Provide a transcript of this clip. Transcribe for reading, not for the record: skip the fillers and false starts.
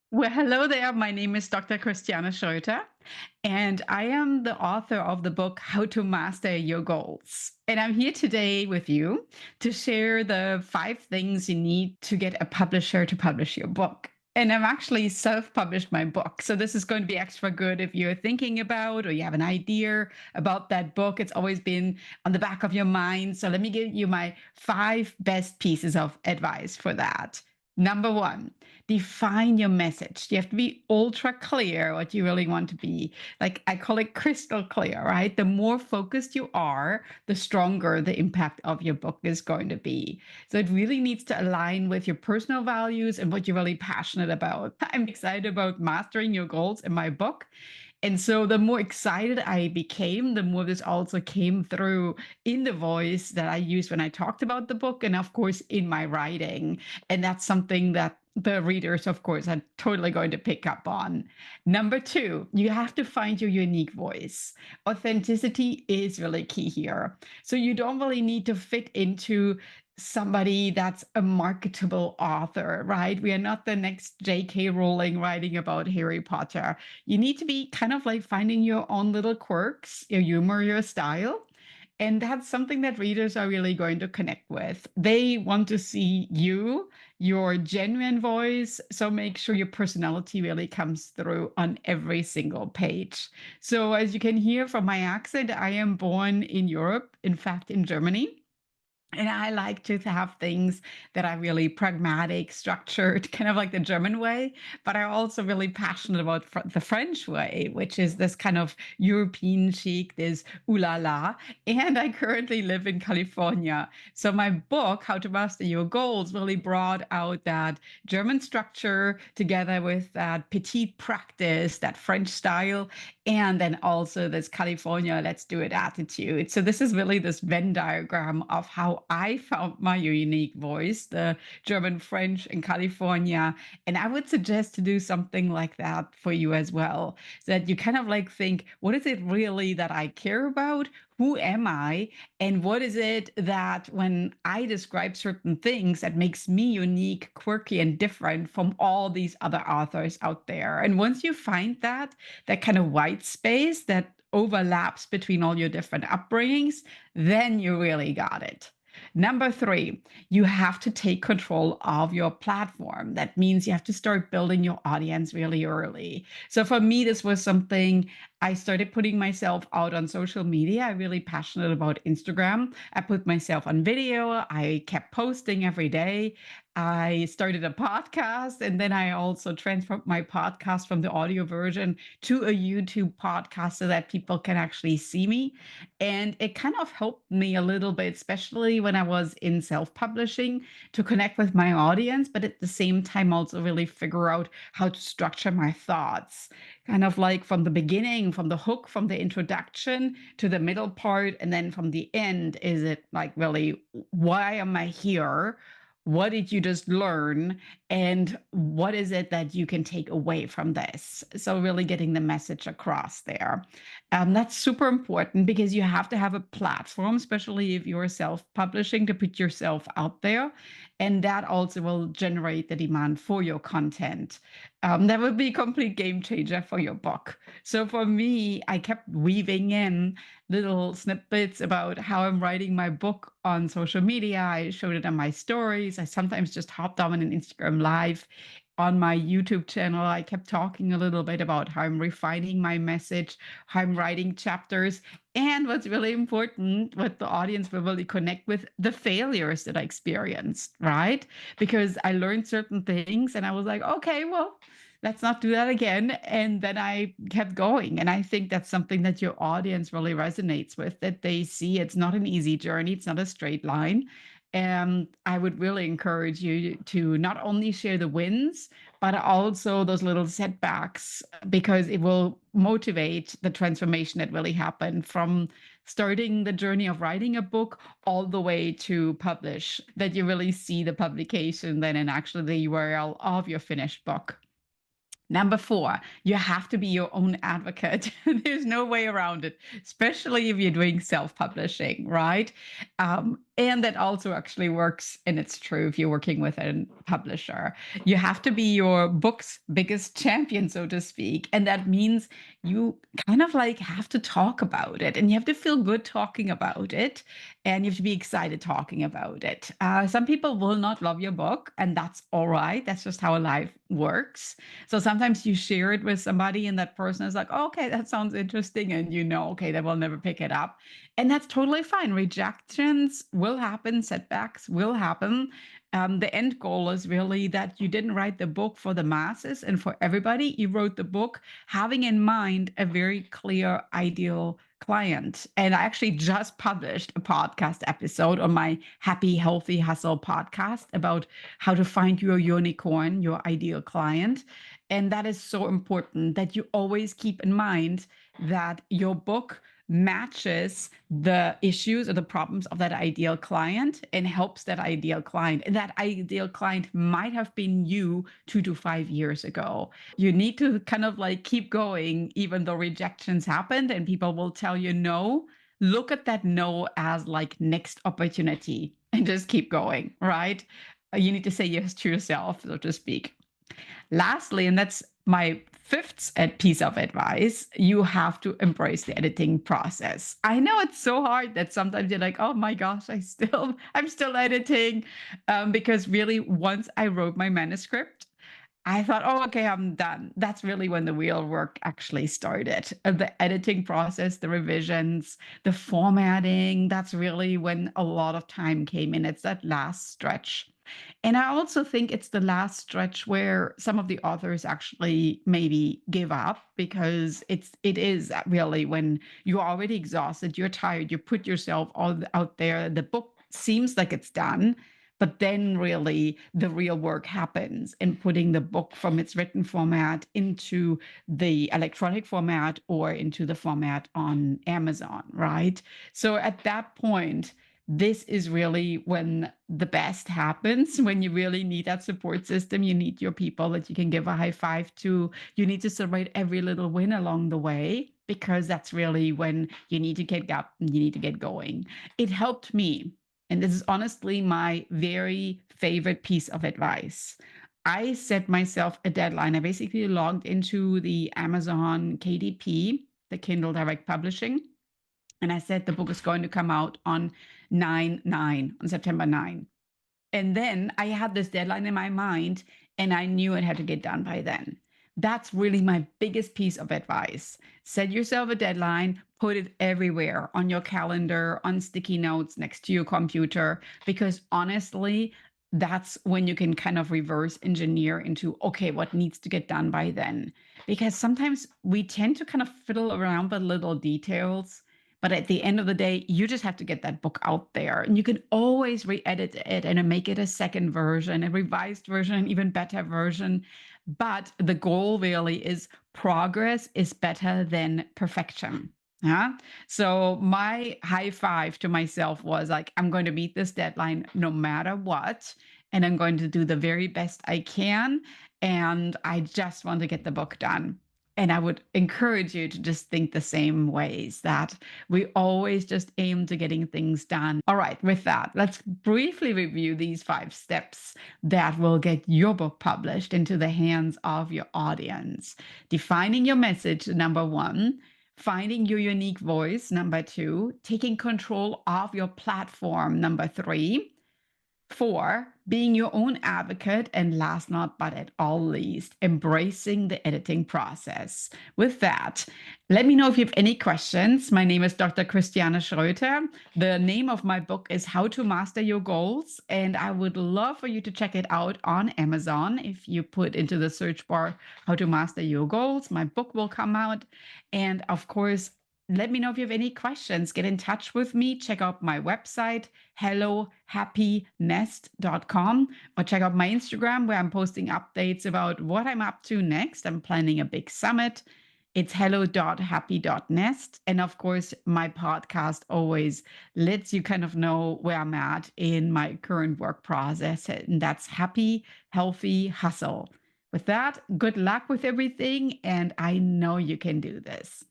Well, hello there. My name is Dr. Christiane Schroeter, and I am the author of the book How to Master Your Goals. And I'm here today with you to share the 5 things you need to get a publisher to publish your book. And I've actually self published my book. So this is going to be extra good if you're thinking about or you have an idea about that book. It's always been on the back of your mind. So let me give you my 5 best pieces of advice for that. Number one, define your message. You have to be ultra clear what you really want to be. Like I call it crystal clear, right? The more focused you are, the stronger the impact of your book is going to be. So it really needs to align with your personal values and what you're really passionate about. I'm excited about mastering your goals in my book. And so the more excited I became, the more this also came through in the voice that I used when I talked about the book, and of course in my writing. And that's something that the readers, of course, are totally going to pick up on. Number two, you have to find your unique voice. Authenticity is really key here. So you don't really need to fit into somebody that's a marketable author, right? We are not the next J.K. Rowling writing about Harry Potter. You need to be kind of like finding your own little quirks, your humor, your style. And that's something that readers are really going to connect with. They want to see you, your genuine voice. So make sure your personality really comes through on every single page. So, as you can hear from my accent, I am born in Europe, in fact, in Germany. And I like to have things that are really pragmatic, structured, kind of like the German way. But I'm also really passionate about the French way, which is this kind of European chic, this ooh la la. And I currently live in California. So my book, How to Master Your Goals, really brought out that German structure together with that petite practice, that French style, and then also this California, let's do it attitude. So this is really this Venn diagram of how I found my unique voice, the German, French, and California. And I would suggest to do something like that for you as well, so that you kind of like think, what is it really that I care about? Who am I? And what is it that when I describe certain things that makes me unique, quirky, and different from all these other authors out there? And once you find that kind of white space that overlaps between all your different upbringings, then you really got it. Number three, you have to take control of your platform. That means you have to start building your audience really early. So for me, this was something I started putting myself out on social media. I'm really passionate about Instagram. I put myself on video. I kept posting every day. I started a podcast, and then I also transferred my podcast from the audio version to a YouTube podcast so that people can actually see me. And it kind of helped me a little bit, especially when I was in self publishing, to connect with my audience, but at the same time, also really figure out how to structure my thoughts. Kind of like from the beginning, from the hook, from the introduction to the middle part, and then from the end, is it like really, why am I here? What did you just learn? And what is it that you can take away from this? So, really getting the message across there. That's super important because you have to have a platform, especially if you're self publishing, to put yourself out there. And that also will generate the demand for your content. That would be a complete game changer for your book. So, for me, I kept weaving in little snippets about how I'm writing my book on social media. I showed it on my stories. I sometimes just hopped on an Instagram live. On my YouTube channel, I kept talking a little bit about how I'm refining my message, how I'm writing chapters, and what's really important, what the audience will really connect with, the failures that I experienced, right? Because I learned certain things and I was like, okay, well, let's not do that again. And then I kept going. And I think that's something that your audience really resonates with, that they see it's not an easy journey, it's not a straight line. And I would really encourage you to not only share the wins, but also those little setbacks, because it will motivate the transformation that really happened from starting the journey of writing a book all the way to publish, that you really see the publication then and actually the URL of your finished book. Number four, you have to be your own advocate. There's no way around it, especially if you're doing self publishing, right? And that also actually works, and it's true if you're working with a publisher. You have to be your book's biggest champion, so to speak. And that means you kind of like have to talk about it, and you have to feel good talking about it, and you have to be excited talking about it. Some people will not love your book, and that's all right. That's just how life works. So sometimes you share it with somebody, and that person is like, oh, okay, that sounds interesting. And you know, okay, they will never pick it up. And that's totally fine. Rejections will happen, setbacks will happen. The end goal is really that you didn't write the book for the masses and for everybody. You wrote the book having in mind a very clear, ideal client. And I actually just published a podcast episode on my Happy, Healthy Hustle podcast about how to find your unicorn, your ideal client. And that is so important that you always keep in mind that your book matches the issues or the problems of that ideal client and helps that ideal client. And that ideal client might have been you 2 to 5 years ago. You need to kind of like keep going, even though rejections happened and people will tell you no. Look at that no as like next opportunity and just keep going, right? You need to say yes to yourself, so to speak. Lastly, and that's my fifth piece of advice, you have to embrace the editing process. I know it's so hard that sometimes you're like, oh my gosh, I'm still editing. Because really, once I wrote my manuscript, I thought, oh, okay, I'm done. That's really when the real work actually started. The editing process, the revisions, the formatting, that's really when a lot of time came in. It's that last stretch. And I also think it's the last stretch where some of the authors actually maybe give up because it is really when you're already exhausted, you're tired, you put yourself all out there, the book seems like it's done, but then really the real work happens in putting the book from its written format into the electronic format or into the format on Amazon, right? So at that point, this is really when the best happens, when you really need that support system. You need your people that you can give a high five to. You need to celebrate every little win along the way, because that's really when you need to get up and you need to get going. It helped me. And this is honestly my very favorite piece of advice. I set myself a deadline. I basically logged into the Amazon KDP, the Kindle Direct Publishing, and I said the book is going to come out on 9/9, on September 9. And then I had this deadline in my mind, and I knew it had to get done by then. That's really my biggest piece of advice. Set yourself a deadline, put it everywhere on your calendar, on sticky notes, next to your computer, because honestly, that's when you can kind of reverse engineer into, okay, what needs to get done by then? Because sometimes we tend to kind of fiddle around with little details, but at the end of the day, you just have to get that book out there. And you can always re-edit it and make it a second version, a revised version, an even better version. But the goal really is progress is better than perfection. Yeah. So my high five to myself was like, I'm going to meet this deadline no matter what. And I'm going to do the very best I can. And I just want to get the book done. And I would encourage you to just think the same ways, that we always just aim to getting things done. All right, with that, let's briefly review these 5 steps that will get your book published into the hands of your audience. Defining your message, number 1. Finding your unique voice, number 2. Taking control of your platform, number 3. 4, being your own advocate. And last not but at all least, embracing the editing process. With that, let me know if you have any questions. My name is Dr. Christiane Schroeter. The name of my book is How to Master Your Goals. And I would love for you to check it out on Amazon. If you put into the search bar, How to Master Your Goals, my book will come out. And of course, let me know if you have any questions. Get in touch with me. Check out my website, hellohappynest.com, or check out my Instagram, where I'm posting updates about what I'm up to next. I'm planning a big summit. It's hello.happy.nest. And of course, my podcast always lets you kind of know where I'm at in my current work process. And that's Happy, Healthy Hustle. With that, good luck with everything. And I know you can do this.